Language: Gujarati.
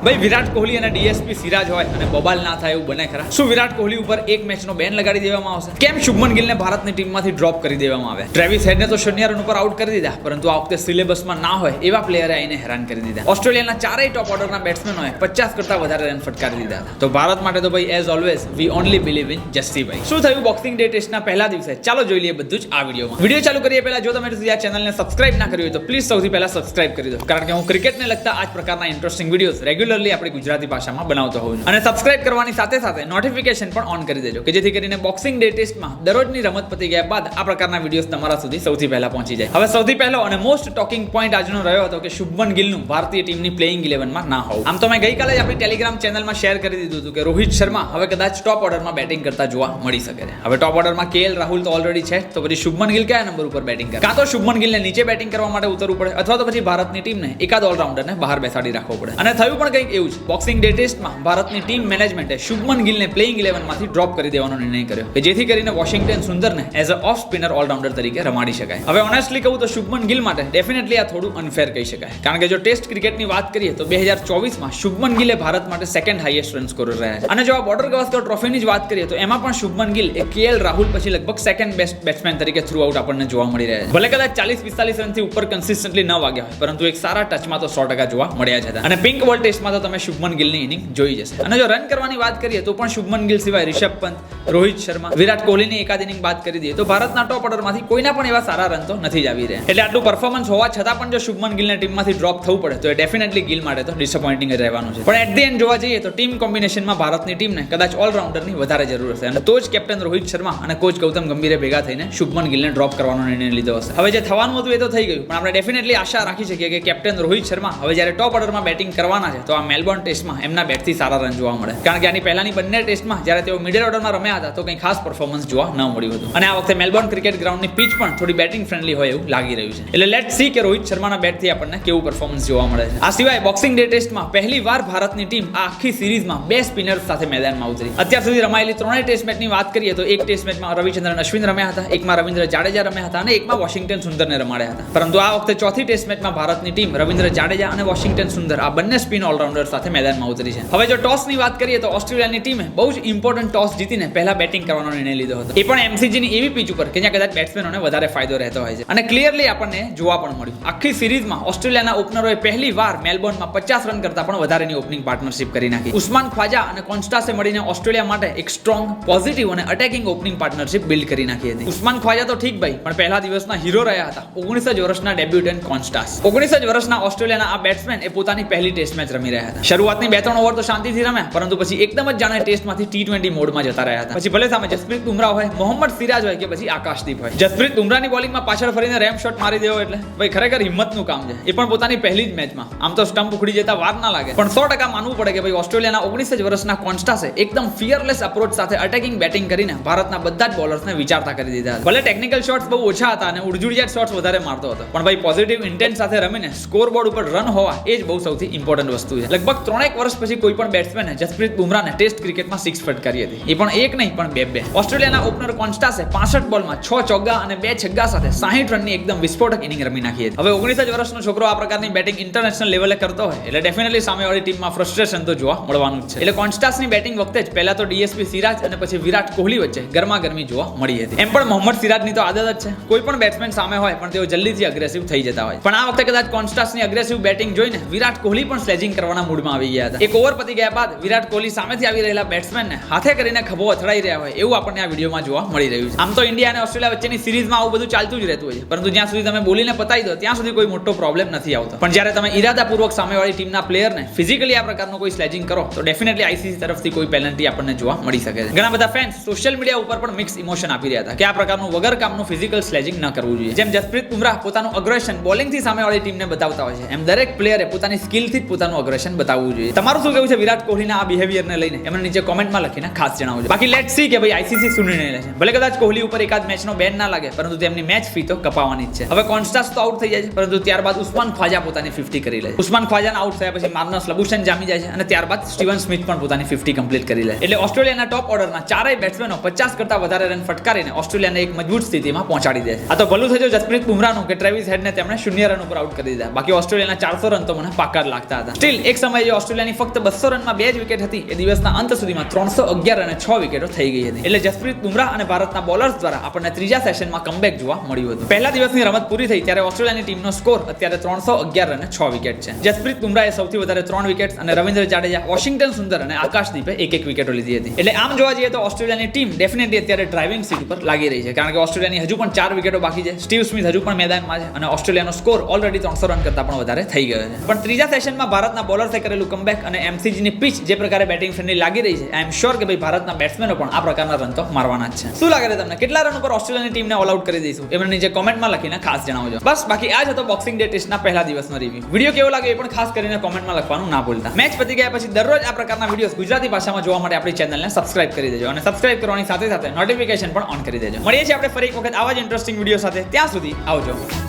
ભાઈ વિરાટ કોહલી અને ડીએસપી સિરાજ હોય અને બબાલ ના થાય એવું બને ખરા? શું વિરાટ કોહલી ઉપર એક મેચનો બેન લગાડી દેવામાં આવશે? કેમ શુભમન ગિલને ભારતની ટીમમાંથી ડ્રોપ કરી દેવામાં આવ્યા? ટ્રેવિસ હેડને તો શૂન્ય રન ઉપર આઉટ કરી દીધા, પરંતુ આ વખતે સિલેબસમાં ના હોય એવા પ્લેયરે આઈને હેરાન કરી દીધા. ઓસ્ટ્રેલિયાના ચારેય ટોપ ઓર્ડરના બેટ્સમેનોએ 50 કરતા વધારે રન ફટકારી દીધા હતા. તો ભારત માટે તો ભાઈ as always we only believe in જસ્સીભાઈ. શું થયું બોક્સિંગ ડે ટેસ્ટના પહેલા દિવસે? ચાલો જોઈ લઈએ બધું જ આ વિડીયોમાં. વિડીયો ચાલુ કરીએ પહેલા જો તમે આ ચેનલને સબસ્ક્રાઇબ ના કરી હોય તો પ્લીઝ સૌથી પહેલા સબસ્ક્રાઇબ કરી દો, કારણ કે હું ક્રિકેટને લગતા આ જ પ્રકારના ઇન્ટરેસ્ટિંગ વિડીયોઝ રેગ્યુલરલી આપણી ગુજરાતી ભાષામાં બનાવતો હોઉં છું. અને સબસ્ક્રાઇબ કરવાની સાથે સાથે નોટિફિકેશન પણ ઓન કરી દેજો કે જેથી કરીને બોક્સિંગ ડે ટેસ્ટમાં દરરોજની રમત પતી ગયા બાદ આ પ્રકારના વિડીયોઝ તમારા સુધી સૌથી પહેલા પહોંચી જાય. હવે સૌથી પહેલો અને મોસ્ટ ટોકિંગ પોઈન્ટ આજનો રહ્યો હતો કે શુભમન ગિલનું ભારતીય ટીમની પ્લેઇંગ 11માં ના હોવું. આમ તો મેં ગઈકાલે જ આપણી ટેલિગ્રામ ચેનલમાં શેર કરી દીધું હતું કે રોહિત શર્મા હવે કદાચ ટોપ ઓર્ડરમાં બેટિંગ કરતા જોવા મળી શકે છે. હવે ટોપ ઓર્ડરમાં કેએલ રાહુલ તો ઓલરેડી છે, તો પછી શુભમન ગિલ કયા નંબર ઉપર બેટિંગ કરે? કાં તો શુભમન ગિલને નીચે બેટિંગ કરવા માટે ઉતરવું પડે, અથવા તો પછી ભારતની ટીમને એકાદ ઓલરાઉન્ડરને બહાર બેસાડી રાખવો પડે. અને થયું પણ કંઈક એવું જ. બોક્સિંગ ડે ટેસ્ટમાં ભારતની ટીમ મેનેજમેન્ટે શુભમન ગિલને પ્લેઇંગ 11માંથી ડ્રોપ કરી દેવાનો નિર્ણય કર્યો કે જેથી કરીને વોશિંગ્ટન સુંદરને as a of spinner allrounder તરીકે રમાડી શકાય. હવે ઓનેસ્ટલી કહું તો શુભમન ગિલ માટે ડેફિનેટલી આ થોડું અનફેર કહી શકાય, કારણ કે જો ટેસ્ટ ક્રિકેટની વાત કરીએ તો 2024માં શુભમન ગિલે ભારત માટે સેકન્ડ હાઈએસ્ટ રન સ્કોરર રહ્યા છે. અને જો આ બોર્ડર ગવાસ્કર ટ્રોફીની જ વાત કરીએ તો એમાં પણ શુભમન ગિલ એ કેએલ રાહુલ પછી લગભગ સેકન્ડ બેસ્ટ બેટ્સમેન તરીકે થ્રુ આઉટ આપણને જોવા મળી રહ્યા છે. ભલે કદાચ 40-45 રનથી ઉપર કન્સિસ્ટન્ટલી ન વાગ્યા હોય, પરંતુ એક સારા ટચમાં તો 100% જોવા મળ્યા છે. અને પિંક બોલ ટેસ્ટમાં તો તમે શુભમન ગિલની ઇનિંગ જોઈ જશે. અને જો રન કરવાની વાત કરીએ તો પણ શુભમન ગિલ સિવાય રિષભ પંત, રોહિત શર્મા, વિરાટ કોહલીની એકાદ ઇનિંગ બાદ કરી દઈએ તો ભારતના ટોપ ઓર્ડરમાંથી કોઈના પણ એવા સારા રન તો નથી જ આવી રહ્યા. એટલે આટલું પરફોર્મન્સ હોવા છતાં પણ જો શુભમન ગિલને ટીમમાંથી ડ્રોપ થવું પડે તો એ ડેફિનેટલી ગિલ માટે તો ડિસઅપોઇન્ટિંગ જ રહેવાનું છે. પણ એટ ધી એન્ડ જોવા જઈએ તો ટીમ કોમ્બિનેશનમાં ભારતની ટીમને કદાચ ઓલરાઉન્ડરની વધારે જરૂર હશે, અને તો જ કેપ્ટન રોહિત શર્મા અને કોચ ગૌતમ ગંભીરે ભેગા થઈને શુભમન ગિલને ડ્રોપ કરવાનો નિર્ણય લીધો હશે. હવે જે થવાનું હતું એ તો થઈ ગયું, પણ આપણે ડેફિનેટલી આશા રાખી શકીએ કે કેપ્ટન રોહિત શર્મા હવે જ્યારે ટોપ ઓર્ડરમાં બેટિંગ કરવાના છે તો આ મેલબોર્ન ટેસ્ટમાં એમના બેટથી સારા રન જોવા મળે, કારણ કે આની પહેલાની બંને ટેસ્ટમાં જ્યારે તેઓ મિડલ ઓર્ડરમાં રમ્યા હતા તો કંઈ ખાસ પરફોર્મન્સ જોવા ન મળ્યું હતું. અને આ વખતે મેલબોર્ન ક્રિકેટ ગ્રાઉન્ડની પિચ પણ થોડી બેટિંગ ફ્રેન્ડલી હોય એવું લાગી રહ્યું છે. એટલે લેટ્સ સી કે રોહિત શર્માના બેટથી આપણને કેવું પરફોર્મન્સ જોવા મળે છે. આ સિવાય બોક્સિંગ ડે ટેસ્ટમાં પહેલી વાર ભારતની ટીમ આ આખી સિરીઝમાં બે સ્પિનર્સ સાથે મેદાનમાં ઉતરી. અત્યાર સુધી રમાયેલી ત્રણેય ટેસ્ટ મેચની વાત કરીએ તો એક ટેસ્ટ મેચમાં રવિચંદ્રન અશ્વિન રમ્યા હતા, એકમાં રવિન્દ્ર જાડેજા રમ્યા હતા અને એકમાં વોશિંગ્ટન સુંદરને રમાડ્યા હતા. પરંતુ આ વખતે ચોથી ટેસ્ટ મેચમાં ભારતની ટીમ રવિન્દ્ર જાડેજા અને વોશિંગ્ટન સુંદર આ બંને સ્પિન ઓલરાઉન્ડર સાથે મેદાનમાં ઉતરી છે. હવે જો ટોસની વાત કરીએ તો ઓસ્ટ્રેલિયાની ટીમે બહુ જ ઇમ્પોર્ટન્ટ ટોસ જીતીને પહેલા બેટિંગ કરવાનો નિર્ણય લીધો હતો, એ પણ એમસીજીની એવી પીચ ઉપર કે જ્યાં કદાચ બેટ્સમેનોને વધારે ફાયદો રહેતો હોય છે. અને ક્લિયરલી આપણને જોવા પણ મળ્યું. આખી સિરીઝમાં ઓસ્ટ્રેલિયાના ઓપનરોએ પહેલી વાર મેલબોર્નમાં 50 રન કરતા પણ વધારેની ઓપનિંગ પાર્ટનરશિપ કરી નાખી. ઉસ્માન ખ્વાજા અને કોન્સ્ટાસે મળીને ઓસ્ટ્રેલિયા માટે એક સ્ટ્રોંગ, પોઝિટિવ અને અટેકિંગ ઓપનિંગ પાર્ટનરશિપ બિલ્ડ કરી નાખી હતી. ઉસ્માન ખ્વાજા તો ઠીક ભાઈ, પણ પહેલા દિવસના હીરો રહ્યા હતા 19 જ વર્ષના ડેબ્યુટન્ટ કોન્સ્ટાસ. 19 જ વર્ષના ઓસ્ટ્રેલિયાના આ બેટ્સમેન એ પોતાની પહેલી ટેસ્ટ મેચ રમી રહ્યા હતા. શરૂઆતની 2-3 ઓવર તો શાંતિથી રમ્યા, પરંતુ પછી એકદમ જ જાણે ટેસ્ટમાંથી T20 મોડમાં જતા રહ્યા હતા. પછી ભલે સામે જસપ્રીત બુમરાહ હોય, મોહમ્મદ સિરાજ હોય કે પછી આકાશદીપ હોય. જસપ્રીત બુમરાહની બોલિંગમાં પાછળ ફરીને રેમ શોટ મારી દેવો એટલે ભાઈ ખરેખર હિંમતનું કામ છે, એ પણ પોતાની પહેલી જ મેચમાં. આમ તો સ્ટમ્પ ઉખડી જતા વાર ના લાગે, પણ 100% માનવું પડે કે ભાઈ ઓસ્ટ્રેલિયાના 19 જ વર્ષના કોન્સ્ટાસે એકદમ ફિયરલેસ અપ્રોચ સાથે અટેકિંગ બેટિંગ કરીને ભારતના બધા જ બોલર્સને વિચારતા કરી દીધા હતા. ભલે ટેકનિકલ શોટ્સ બહુ ઓછા હતા અને ઉડજુડિયાત શોટ્સ વધારે મારતો હતો, પણ ભાઈ પોઝિટિવ ઇન્ટેન્ટ સાથે રમીને સ્કોર બોર્ડ ઉપર રન હોવા એ જ બહુ સૌથી ઇમ્પોર્ટન્ટ વસ્તુ છે. લગભગ 3 વર્ષ પછી કોઈ પણ બેટ્સમેને જસપ્રીત બુમરાહને ટેસ્ટ ક્રિકેટમાં 6 ફટકારી હતી, એ પણ એક નહીં પણ બે. ઓસ્ટ્રેલિયાના ઓપનર કોન્સ્ટાસે 65 બોલમાં 6 ચોગ્ગા અને 2 છગ્ગા સાથે 60 રનની એકદમ વિસ્ફોટક ઇનિંગ રમી નાખી હતી. હવે 19 જ વર્ષનો છોકરો આ પ્રકારની બેટિંગ ઇન્ટરનેશનલ લેવલે કરતો હોય એટલે ડેફિનેટલી સામેવાળી ટીમમાં ફ્રસ્ટ્રેશન તો જોવા મળવાનું જ છે. એટલે કોન્સ્ટાસની બેટિંગ વખતે જ પહેલા તો ડીએસપી સિરાજ અને પછી વિરાટ કોહલી વચ્ચે ગરમાગરમી જોવા મળી હતી. એમ પણ મોહમ્મદ સિરાજની તો આદત જ છે, કોઈ પણ બેટ્સમેન સામે હોય પણ તેઓ જલ્દીથી અગ્રેસિવ થઈ જતા હોય. પણ આ વખતે કદાચ કોન્સ્ટાસની અગ્રેસિવ બેટિંગ જોઈને વિરાટ કોહલી પણ સ્લેજિંગ કરવાના મૂડમાં આવી ગયા હતા. એક ઓવર પતી ગયા બાદ વિરાટ કોહલી સામેથી આવી રહેલા બેટ્સમેનને હાથે કરીને ખભો અથડાઈ રહ્યા હોય એવું આપણને આ વિડીયોમાં જોવા મળી રહ્યું છે. આમ તો ઇન્ડિયા અને ઓસ્ટ્રેલિયા વચ્ચેની સિરીઝમાં આવું બધું ચાલતું જ રહેતું હોય છે, પરંતુ જ્યાં સુધી તમે બોલીને પતાવી દો ત્યાં સુધી કોઈ મોટો પ્રોબ્લેમ નથી આવતો. પણ જ્યારે તમે ઈરાદાપૂર્વક સામેવાળી ટીમના પ્લેયરને ફિઝિકલી આ પ્રકારનું કોઈ સ્લેજિંગ કરો તો ડેફિનેટલી આઈસીસી તરફથી કોઈ પેનલ્ટી આપણને જોવા મળી શકે છે. ઘણા બધા ફેન્સ સોશિયલ મીડિયા ઉપર પણ મિક્સ ઇમોશન આપી રહ્યા હતા કે આ પ્રકારનું વગર કામનું ફિઝિકલ સ્લેજિંગ ન કરવું જોઈએ. જેમ જસપ્રીત બુમરાહ પોતાનું અગ્રેશન બોલિંગથી સામેવાળી ટીમને બતાવતા હોય છે, એમ દરેક પ્લેયરે પોતાની સ્કિલથી જ પોતાનું અગ્રેશન બતાવવું જોઈએ. તમારું શું કહેવું છે વિરાટ કોહલીના આ બિહેવિયરને લઈને? એમને નીચે કોમેન્ટમાં લખીને ખાસ જણાવજો. બાકી લેટ્સ સી કે ભાઈ આઈસીસી શું નિર્ણય લે છે. ભલે કદાચ કોહલી ઉપર એકાદ મેચનો બેન ના લાગે, પરંતુ તેમની મેચ ફી તો કપાવવાની જ છે. હવે કોન્સ્ટાસ તો આઉટ થઈ જાય છે, પરંતુ ત્યારબાદ ઉસ્માન ખ્વાજા પોતાની 50 કરી લે છે. ઉસ્માન ખ્વાજાના આઉટ થયા પછી માર્નસ લબુશન જામી જાય છે અને ત્યારબાદ સ્ટીવન સ્મિથ પણ પોતાની 50 કમ્પ્લીટ કરી લે. એટલે ઓસ્ટ્રેલિયાના ટોપ ઓર્ડરના ચારેય બેટ્સમેનો 50 કરતા વધારે રન ફટકારીને ઓસ્ટ્રેલિયાને એક મજબૂત સ્થિતિમાં પહોંચાડી દે છે. આ તો ભલું થયું જસપ્રીત બુમરાહનું કે ટ્રેવિસ હેડને તેમણે 0 રન ઉપર આઉટ કરી દીધા. બાકી ઓસ્ટ્રેલિયાના 400 રન તો મને પાક્કા જ લાગતા હતા. સ્ટીલ એક સમયે જે ઓસ્ટ્રેલિયાની ફક્ત 200 રનમાં 2 જ વિકેટ હતી, એ દિવસના અંત સુધીમાં 311 અને 6 વિકેટો થઈ ગઈ હતી. એટલે જસપ્રીત બુમરાહ અને ભારતના બોલર્સ દ્વારા આપણને ત્રીજા સેશનમાં કમબેક જોવા મળ્યું હતું. પહેલા દિવસની રમત પૂરી થઈ ત્યારે ઓસ્ટ્રેલિયાની ટીમનો સ્કોર અત્યારે 311 અને 6 વિકેટ છે. જસપ્રીત બુમરાહે સૌથી વધારે 3 વિકેટ અને રવિન્દ્ર જાડેજા, વોશિંગ્ટન સુંદર અને આકાશદીપે એક વિકેટો લીધી હતી. એટલે આમ જોવા જઈએ તો ઓસ્ટ્રેલિયાની ટીમ ડેફિનેટલી અત્યારે ડ્રાઇવિંગ સીટ ઉપર લાગી રહી છે, કારણ કે ઓસ્ટ્રેલિયાની હજુ પણ 4 વિકેટો બાકી છે. સ્ટીવ સ્મિથ હજુ પણ મેદાનમાં છે અને ઓસ્ટ્રેલિયાનો સ્કોર ઓલરેડી 300 રન કરતા પણ વધારે થઈ ગયો છે. પણ ત્રીજા સેશનમાં ભારતના બોલર્સે કરેલું કમબેક અને એમસીજીની પિચ જે પ્રકારે બેટિંગ ફ્રેન્ડલી લાગી રહી છે, આઈ એમ શ્યોર કે ભાઈ ભારતના બેટ્સમેનો પણ આ પ્રકારના રન તો મારવાના જ છે. શું લાગે છે તમને, કેટલા રન ઉપર ઓસ્ટ્રેલિયાની ટીમને ઓલ આઉટ કરી દઈશું? એ મને નીચે કોમેન્ટમાં લખીને ખાસ જણાવજો. બસ બાકી આ જ હતો બોક્સિંગ ડે ટેસ્ટના પહેલા દિવસનો રિવ્યુ. વિડીયો કેવો લાગે એ પણ ખાસ કરીને કોમેન્ટમાં લખવાનું ના ભૂલતા. મેચ પતી ગયા પછી દરરોજ આ પ્રકારના વિડીયોઝ ગુજરાતી ભાષામાં જોવા માટે આપણી ચેનલને સબસ્ક્રાઇબ કરી દેજો અને સબસ્ક્રાઇબ કરવાની સાથે સાથે નોટિફિકેશન પણ ઓન કરી દેજો. મળીએ છીએ આપણે ફરી એક વખત આવા જ ઇન્ટરેસ્ટિંગ વિડીયો સાથે. ત્યાં સુધી આવજો.